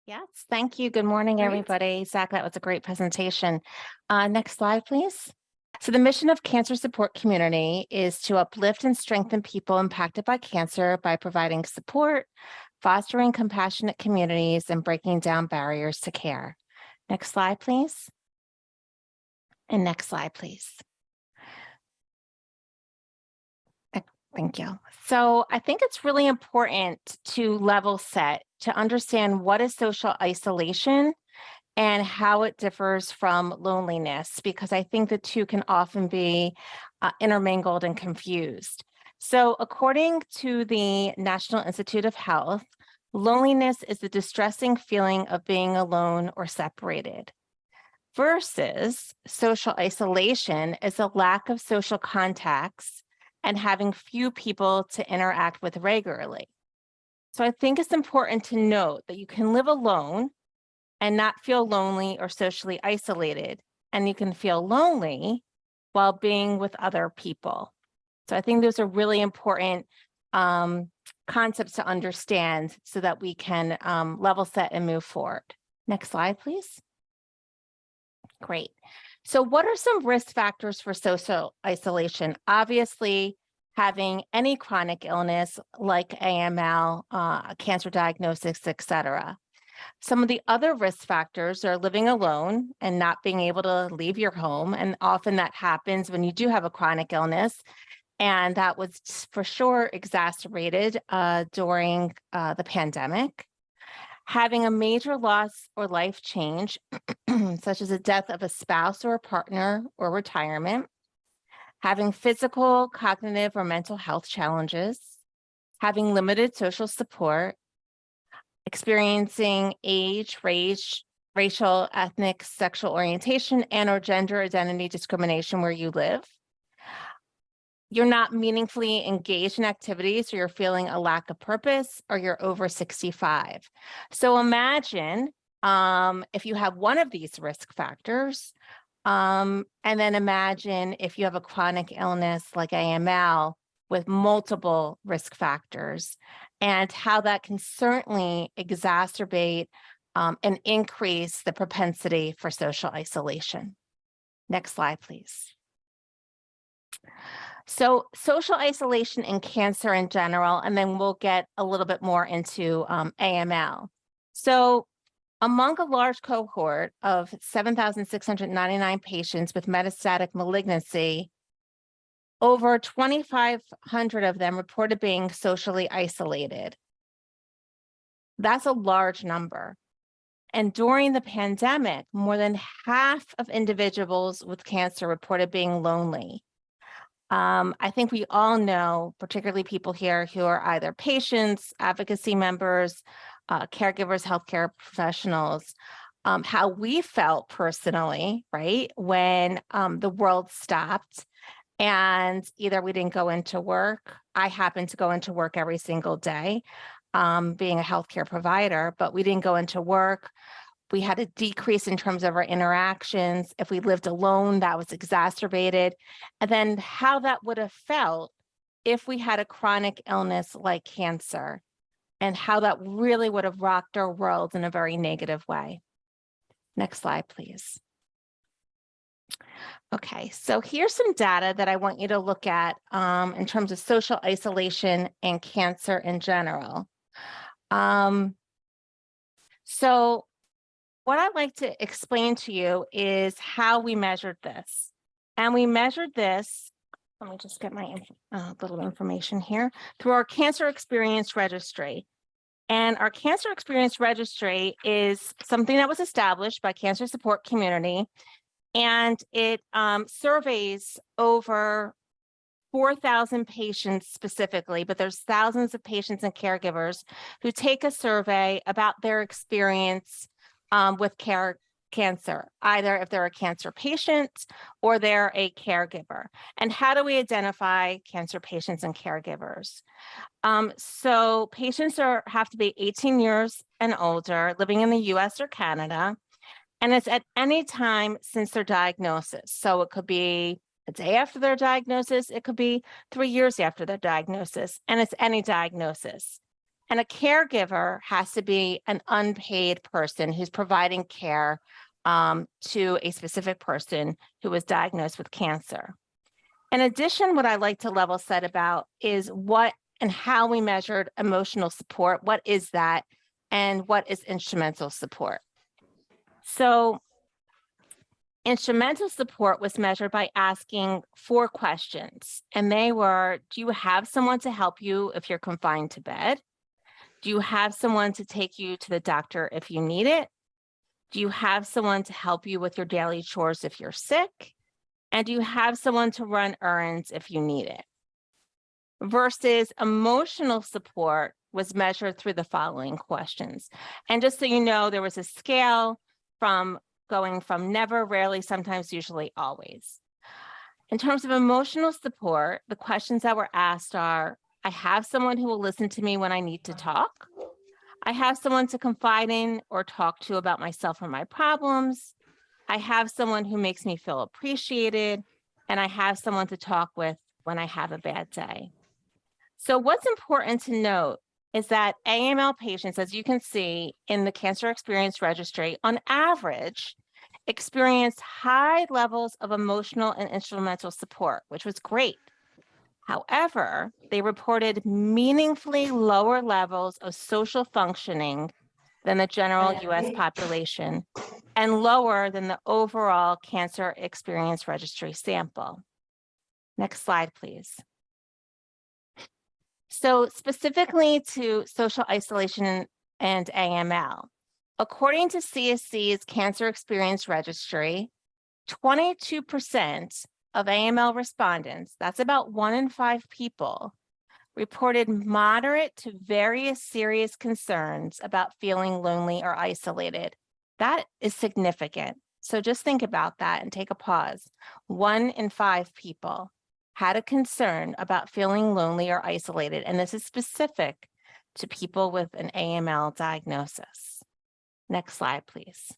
Yes, thank you. Good morning, Great. everybody. Zach, that was a great presentation. Next slide, please. So the mission of Cancer Support Community is to uplift and strengthen people impacted by cancer by providing support, fostering compassionate communities, and breaking down barriers to care. Next slide, please. And next slide, please. Thank you. So I think it's really important to level set to understand what is social isolation and how it differs from loneliness, because I think the two can often be intermingled and confused. So according to the National Institute of Health, loneliness is the distressing feeling of being alone or separated, versus social isolation is a lack of social contacts and having few people to interact with regularly. So I think it's important to note that you can live alone and not feel lonely or socially isolated, and you can feel lonely while being with other people. So I think those are really important concepts to understand so that we can level set and move forward. Next slide, please. Great. So what are some risk factors for social isolation? Obviously, having any chronic illness like AML, cancer diagnosis, et cetera. Some of the other risk factors are living alone and not being able to leave your home. And often that happens when you do have a chronic illness. And that was for sure exacerbated during the pandemic. Having a major loss or life change, such as the death of a spouse or a partner or retirement. Having physical, cognitive, or mental health challenges. Having limited social support. Experiencing age, race, racial, ethnic, sexual orientation, and or gender identity discrimination where you live. You're not meaningfully engaged in activities, or you're feeling a lack of purpose, or you're over 65. So imagine if you have one of these risk factors, and then imagine if you have a chronic illness like AML with multiple risk factors, and how that can certainly exacerbate and increase the propensity for social isolation. Next slide, please. So social isolation in cancer in general, and then we'll get a little bit more into AML. So among a large cohort of 7,699 patients with metastatic malignancy, over 2,500 of them reported being socially isolated. That's a large number. And during the pandemic, more than half of individuals with cancer reported being lonely. I think we all know, particularly people here who are either patients, advocacy members, caregivers, healthcare professionals, how we felt personally, right, when the world stopped and either we didn't go into work. I happen to go into work every single day, being a healthcare provider, but we didn't go into work. We had a decrease in terms of our interactions. If we lived alone, that was exacerbated. And then how that would have felt if we had a chronic illness like cancer, and how that really would have rocked our world in a very negative way. Next slide, please. Okay, so here's some data that I want you to look at in terms of social isolation and cancer in general. So what I'd like to explain to you is how we measured this. And we measured this, let me just get my little information here, through our Cancer Experience Registry. And our Cancer Experience Registry is something that was established by Cancer Support Community, and it surveys over 4,000 patients specifically, but there's thousands of patients and caregivers who take a survey about their experience with cancer, either if they're a cancer patient or they're a caregiver. And how do we identify cancer patients and caregivers? So patients have to be 18 years and older, living in the US or Canada, and it's at any time since their diagnosis. So it could be a day after their diagnosis, it could be 3 years after their diagnosis, and it's any diagnosis. And a caregiver has to be an unpaid person who's providing care to a specific person who was diagnosed with cancer. In addition, what I like to level set about is what and how we measured emotional support. What is that? And what is instrumental support? So instrumental support was measured by asking 4 questions, and they were, do you have someone to help you if you're confined to bed? Do you have someone to take you to the doctor if you need it? Do you have someone to help you with your daily chores if you're sick? And do you have someone to run errands if you need it? Versus emotional support was measured through the following questions. And just so you know, there was a scale from going from never, rarely, sometimes, usually, always. In terms of emotional support, the questions that were asked are, I have someone who will listen to me when I need to talk. I have someone to confide in or talk to about myself or my problems. I have someone who makes me feel appreciated, and I have someone to talk with when I have a bad day. So what's important to note is that AML patients, as you can see in the Cancer Experience Registry, on average, experienced high levels of emotional and instrumental support, which was great. However, they reported meaningfully lower levels of social functioning than the general US population and lower than the overall Cancer Experience Registry sample. Next slide, please. So specifically to social isolation and AML, according to CSC's Cancer Experience Registry, 22% of AML respondents, that's about 1 in 5 people, reported moderate to very serious concerns about feeling lonely or isolated. That is significant. So just think about that and take a pause. 1 in 5 people had a concern about feeling lonely or isolated, and this is specific to people with an AML diagnosis. Next slide, please.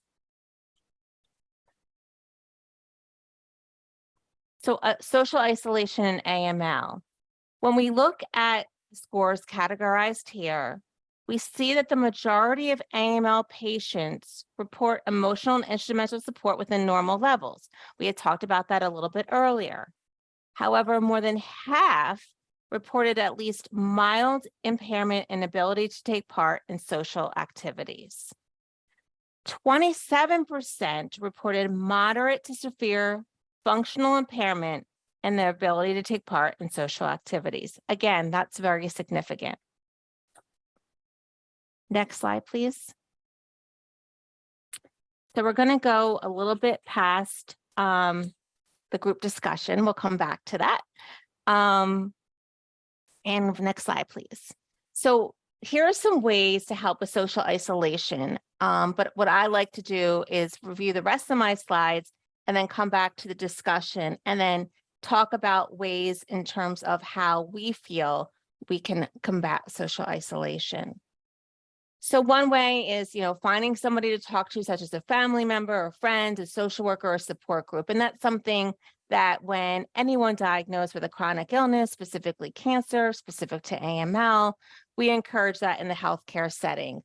So social isolation and AML. When we look at scores categorized here, we see that the majority of AML patients report emotional and instrumental support within normal levels. We had talked about that a little bit earlier. However, more than half reported at least mild impairment in ability to take part in social activities. 27% reported moderate to severe functional impairment in their ability to take part in social activities. Again, that's very significant. Next slide, please. So we're going to go a little bit past the group discussion. We'll come back to that. And next slide, please. So here are some ways to help with social isolation. But what I like to do is review the rest of my slides and then come back to the discussion and then talk about ways in terms of how we feel we can combat social isolation. So one way is, finding somebody to talk to, such as a family member, a friend, a social worker, or a support group. And that's something that when anyone diagnosed with a chronic illness, specifically cancer, specific to AML, we encourage that in the healthcare setting.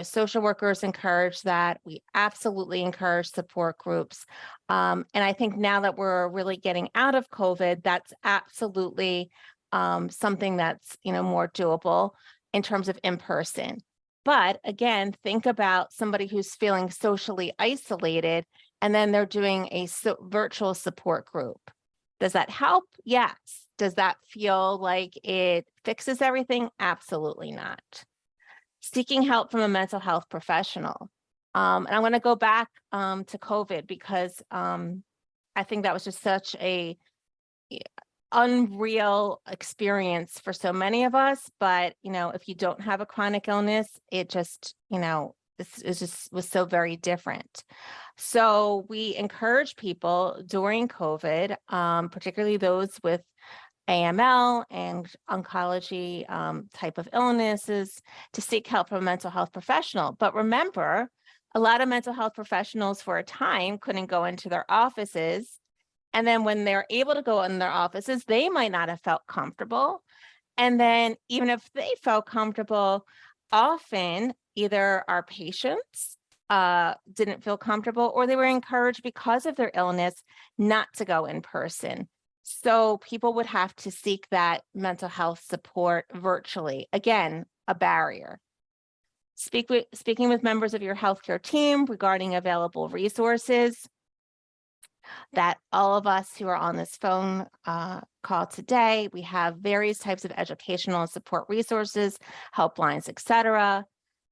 Social workers encourage that. We absolutely encourage support groups. And I think now that we're really getting out of COVID, that's absolutely something that's, more doable in terms of in-person. But again, think about somebody who's feeling socially isolated and then they're doing a virtual support group. Does that help? Yes. Does that feel like it fixes everything? Absolutely not. Seeking help from a mental health professional. And I'm going to go back to COVID because I think that was just such a unreal experience for so many of us. But, if you don't have a chronic illness, it just, this was so very different. So we encourage people during COVID, particularly those with AML and oncology type of illnesses, to seek help from a mental health professional. But remember, a lot of mental health professionals for a time couldn't go into their offices. And then when they're able to go in their offices, they might not have felt comfortable. And then even if they felt comfortable, often either our patients didn't feel comfortable, or they were encouraged because of their illness not to go in person. So people would have to seek that mental health support virtually. Again, a barrier. Speaking with members of your healthcare team regarding available resources, that all of us who are on this phone call today, we have various types of educational and support resources, helplines, etc.,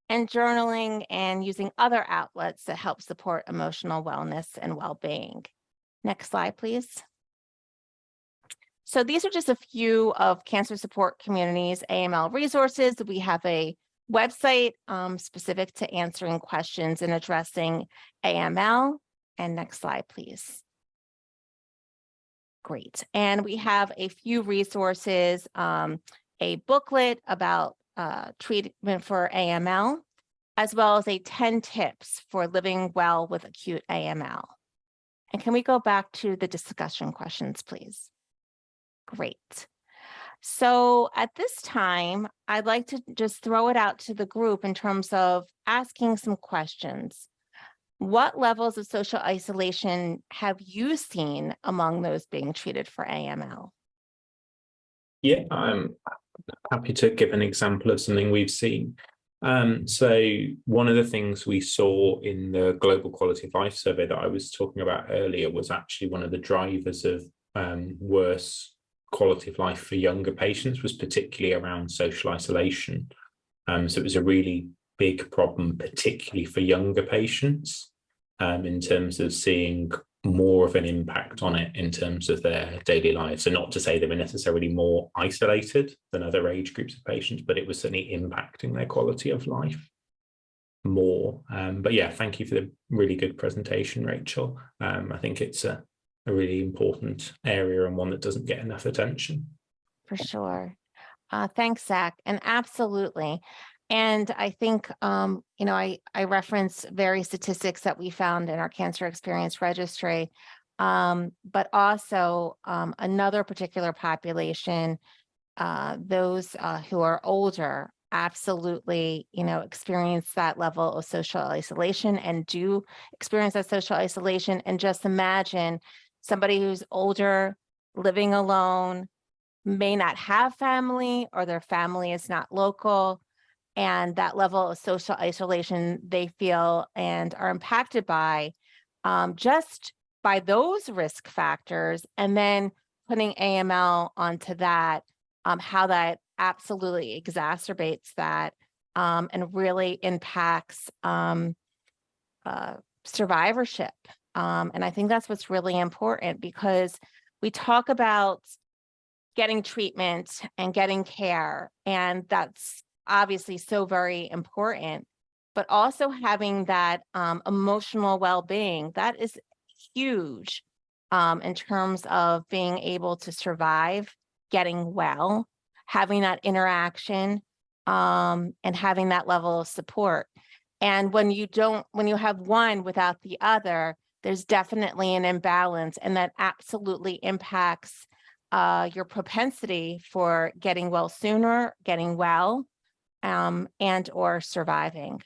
and journaling and using other outlets that help support emotional wellness and well-being. Next slide, please. So these are just a few of Cancer Support Community's AML resources. We have a website specific to answering questions and addressing AML. And next slide, please. Great. And we have a few resources, a booklet about treatment for AML, as well as 10 tips for living well with acute AML. And can we go back to the discussion questions, please? Great. So at this time, I'd like to just throw it out to the group in terms of asking some questions. What levels of social isolation have you seen among those being treated for AML? Yeah, I'm happy to give an example of something we've seen. So one of the things we saw in the Global Quality of Life survey that I was talking about earlier was actually one of the drivers of worse quality of life for younger patients was particularly around social isolation. So it was a really big problem, particularly for younger patients, in terms of seeing more of an impact on it in terms of their daily lives. So not to say they were necessarily more isolated than other age groups of patients, but it was certainly impacting their quality of life more. But yeah, thank you for the really good presentation, Rachel. I think it's a really important area and one that doesn't get enough attention. For sure. Thanks, Zach. And absolutely. And I think, I reference various statistics that we found in our Cancer Experience Registry, but also another particular population, those who are older, absolutely, experience that level of social isolation and do experience that social isolation. And just imagine somebody who's older, living alone, may not have family, or their family is not local, and that level of social isolation they feel and are impacted by just by those risk factors, and then putting AML onto that, how that absolutely exacerbates that and really impacts survivorship. And I think that's what's really important, because we talk about getting treatment and getting care, and that's obviously so very important, but also having that emotional well-being, that is huge in terms of being able to survive, getting well, having that interaction, and having that level of support. And when you have one without the other, there's definitely an imbalance, and that absolutely impacts your propensity for getting well sooner, getting well, and or surviving.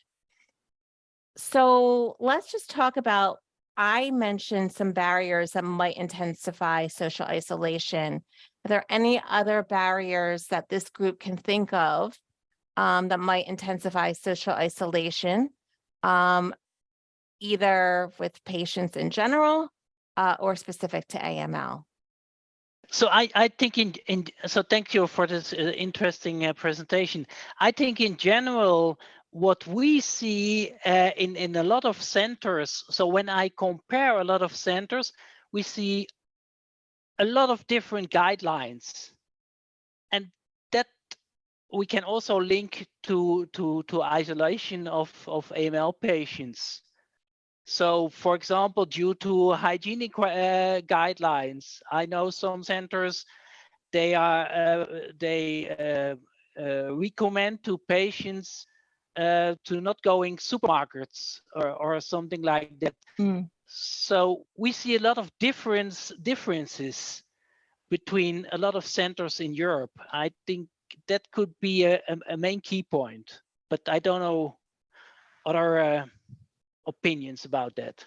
So let's just talk about, I mentioned some barriers that might intensify social isolation. Are there any other barriers that this group can think of that might intensify social isolation, either with patients in general or specific to AML? So I think so thank you for this interesting presentation. I think in general, what we see in a lot of centers, so when I compare a lot of centers, we see a lot of different guidelines, and that we can also link to isolation of AML patients. So, for example, due to hygienic guidelines, I know some centers, they recommend to patients to not going supermarkets or something like that. So we see a lot of differences between a lot of centers in Europe. I think that could be a main key point. but I don't know other opinions about that.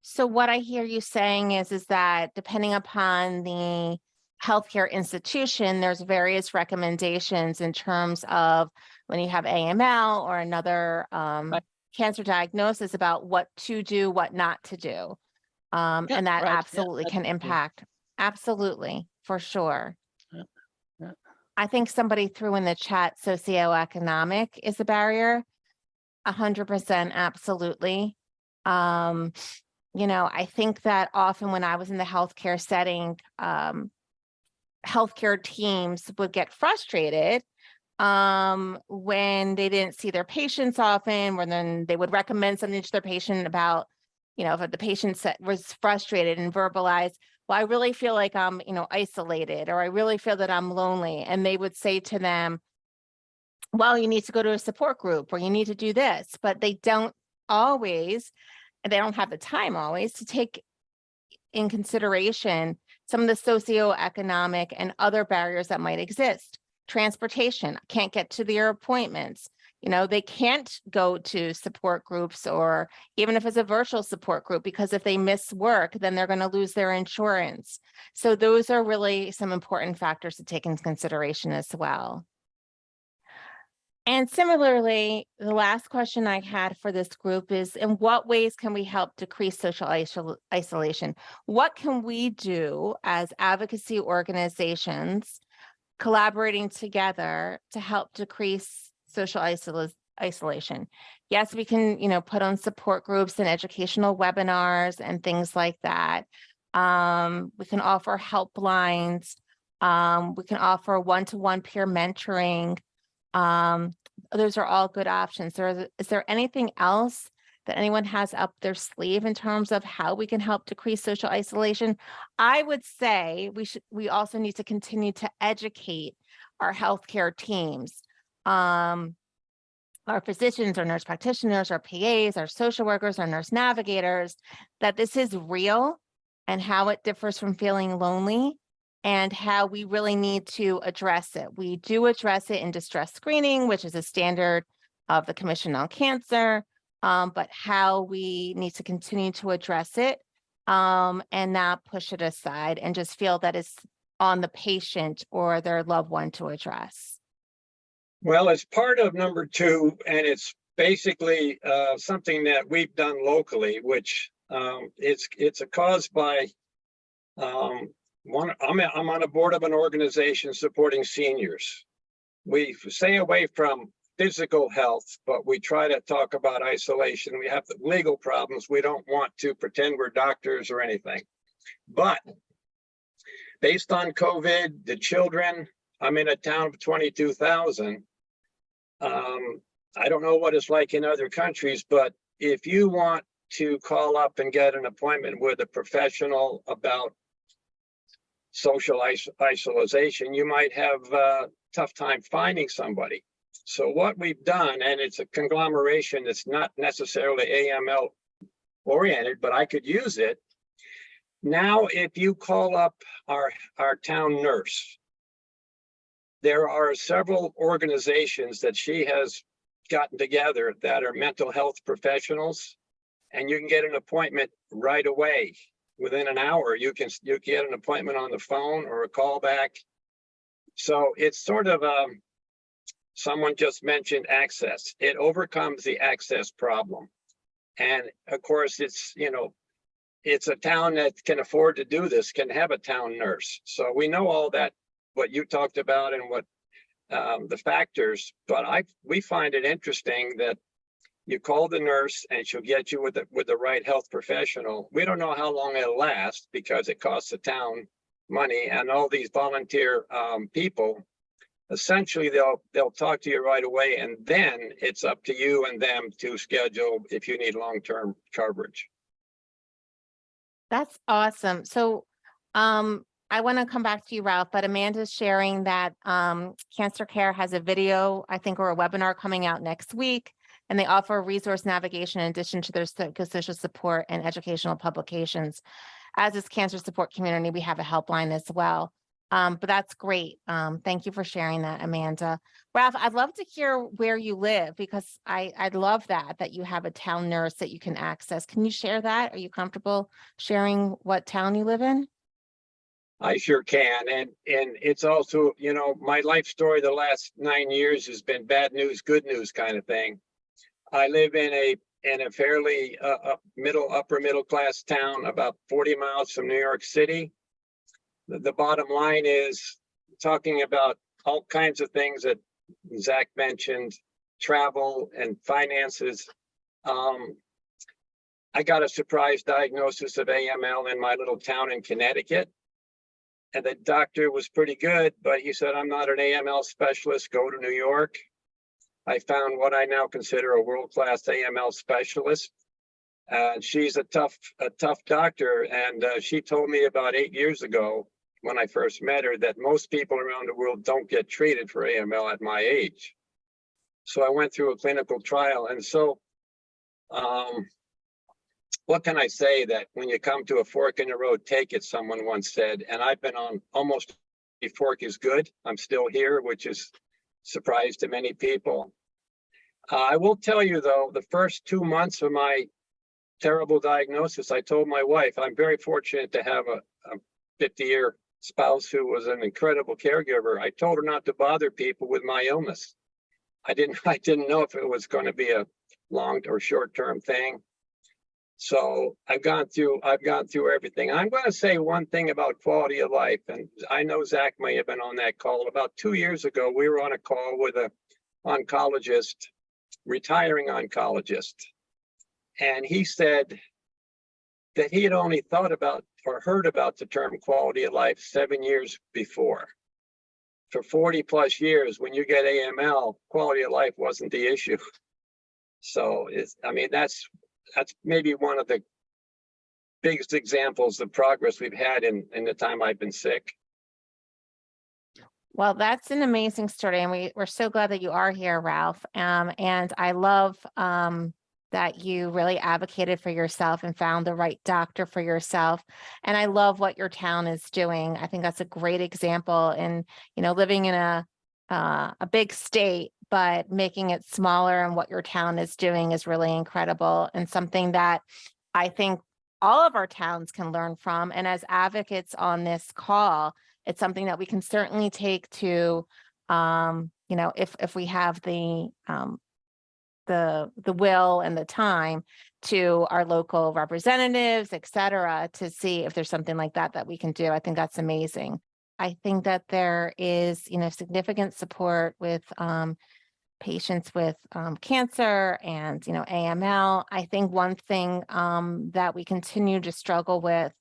So what I hear you saying is that depending upon the healthcare institution, there's various recommendations in terms of when you have AML or another cancer diagnosis about what to do, what not to do. And that absolutely can impact. Absolutely, for sure. I think somebody threw in the chat socioeconomic is a barrier. 100%, absolutely. You know, I think that often when I was in the healthcare setting, healthcare teams would get frustrated when they didn't see their patients often, when then they would recommend something to their patient about, you know, if the patient was frustrated and verbalized, well, I really feel like I'm, you know, isolated, or I really feel that I'm lonely. And they would say to them, well, you need to go to a support group, or you need to do this, but they don't always, and they don't have the time always to take in consideration some of the socioeconomic and other barriers that might exist. Transportation, can't get to their appointments. You know, they can't go to support groups, or even if it's a virtual support group, because if they miss work, then they're going to lose their insurance. So those are really some important factors to take into consideration as well. And similarly, the last question I had for this group is, in what ways can we help decrease social isolation? What can we do as advocacy organizations collaborating together to help decrease social isolation? Yes, we can, you know, put on support groups and educational webinars and things like that. We can offer helplines. We can offer one-to-one peer mentoring. Those are all good options. Is there anything else that anyone has up their sleeve in terms of how we can help decrease social isolation? I would say we also need to continue to educate our healthcare teams, our physicians, our nurse practitioners, our PAs, our social workers, our nurse navigators, that this is real and how it differs from feeling lonely, and how we really need to address it. We do address it in distress screening, which is a standard of the Commission on Cancer, but how we need to continue to address it and not push it aside and just feel that it's on the patient or their loved one to address. Well, it's part of number 2, and it's basically something that we've done locally, which it's a cause by I'm on a board of an organization supporting seniors. We stay away from physical health, but we try to talk about isolation. We have the legal problems. We don't want to pretend we're doctors or anything. But based on COVID, the children, I'm in a town of 22,000. I don't know what it's like in other countries, but if you want to call up and get an appointment with a professional about social isolation, you might have a tough time finding somebody. So what we've done, and it's a conglomeration that's not necessarily AML oriented, but I could use it. Now, if you call up our town nurse, there are several organizations that she has gotten together that are mental health professionals, and you can get an appointment right away. Within an hour, you get an appointment on the phone or a call back. So it's sort of someone just mentioned access. It overcomes the access problem. And of course, it's, you know, it's a town that can afford to do this, can have a town nurse. So we know all that, what you talked about and what the factors, but we find it interesting that you call the nurse and she'll get you with the right health professional. We don't know how long it'll last because it costs the town money, and all these volunteer people, essentially they'll talk to you right away, and then it's up to you and them to schedule if you need long-term coverage. That's awesome. So I want to come back to you, Ralph, but Amanda's sharing that Cancer Care has a video, I think, or a webinar coming out next week, and they offer resource navigation in addition to their psychosocial support and educational publications. As is Cancer Support Community, we have a helpline as well. But that's great. Thank you for sharing that, Amanda. Ralph, I'd love to hear where you live, because I'd love that you have a town nurse that you can access. Can you share that? Are you comfortable sharing what town you live in? I sure can. And it's also, you know, my life story the last 9 years has been bad news, good news kind of thing. I live in a fairly upper middle class town about 40 miles from New York City. The bottom line is, talking about all kinds of things that Zach mentioned, travel and finances. I got a surprise diagnosis of AML in my little town in Connecticut. And the doctor was pretty good, but he said, I'm not an AML specialist, go to New York. I found what I now consider a world-class AML specialist. She's a tough doctor. And she told me about 8 years ago, when I first met her, that most people around the world don't get treated for AML at my age. So I went through a clinical trial. And so what can I say? That when you come to a fork in the road, take it, someone once said. And I've been on almost every fork is good. I'm still here, which is a surprise to many people. I will tell you, though, the first 2 months of my terrible diagnosis, I told my wife, I'm very fortunate to have a 50-year spouse who was an incredible caregiver. I told her not to bother people with my illness. I didn't know if it was going to be a long or short-term thing. So I've gone through everything. I'm going to say one thing about quality of life, and I know Zach may have been on that call. About 2 years ago, we were on a call with an oncologist, retiring oncologist, and he said that he had only thought about or heard about the term quality of life 7 years before. For 40 plus years, when you get AML, quality of life wasn't the issue. So that's maybe one of the biggest examples of progress we've had in the time I've been sick. Well, that's an amazing story, and we're so glad that you are here, Ralph. And I love that you really advocated for yourself and found the right doctor for yourself. And I love what your town is doing. I think that's a great example. And living in a big state, but making it smaller, and what your town is doing is really incredible, and something that I think all of our towns can learn from. And as advocates on this call, it's something that we can certainly take to, if we have the will and the time, to our local representatives, et cetera, to see if there's something like that we can do. I think that's amazing. I think that there is, significant support with patients with cancer and, AML. I think one thing that we continue to struggle with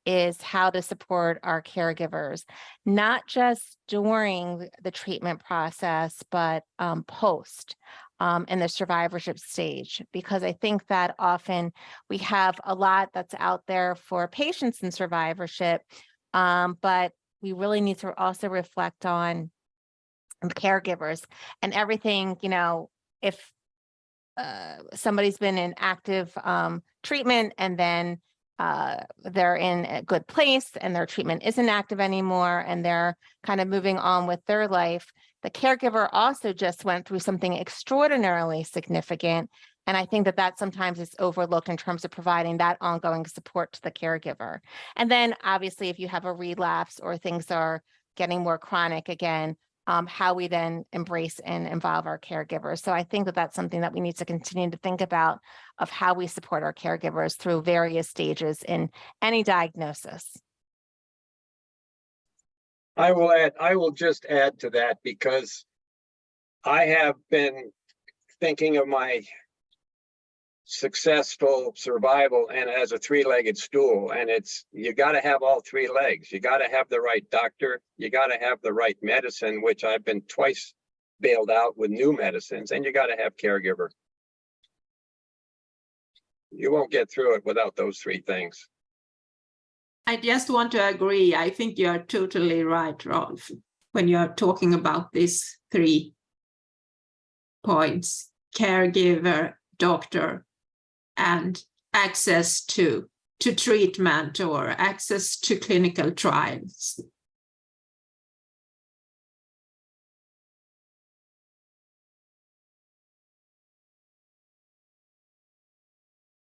is how to support our caregivers, not just during the treatment process, but post in the survivorship stage, because I think that often we have a lot that's out there for patients in survivorship, but we really need to also reflect on caregivers and everything. If somebody's been in active treatment, and then they're in a good place and their treatment isn't active anymore, and they're kind of moving on with their life, the caregiver also just went through something extraordinarily significant. And I think that sometimes is overlooked in terms of providing that ongoing support to the caregiver. And then obviously, if you have a relapse or things are getting more chronic again, how we then embrace and involve our caregivers. So I think that that's something that we need to continue to think about, of how we support our caregivers through various stages in any diagnosis. I will just add to that, because I have been thinking of my successful survival and as a three-legged stool, and you got to have all three legs. You got to have the right doctor, you got to have the right medicine, which I've been twice bailed out with new medicines, and you got to have caregiver. You won't get through it without those three things. I just want to agree. I think you are totally right, Rolf, when you're talking about these 3 points: caregiver, doctor, and access to treatment or access to clinical trials.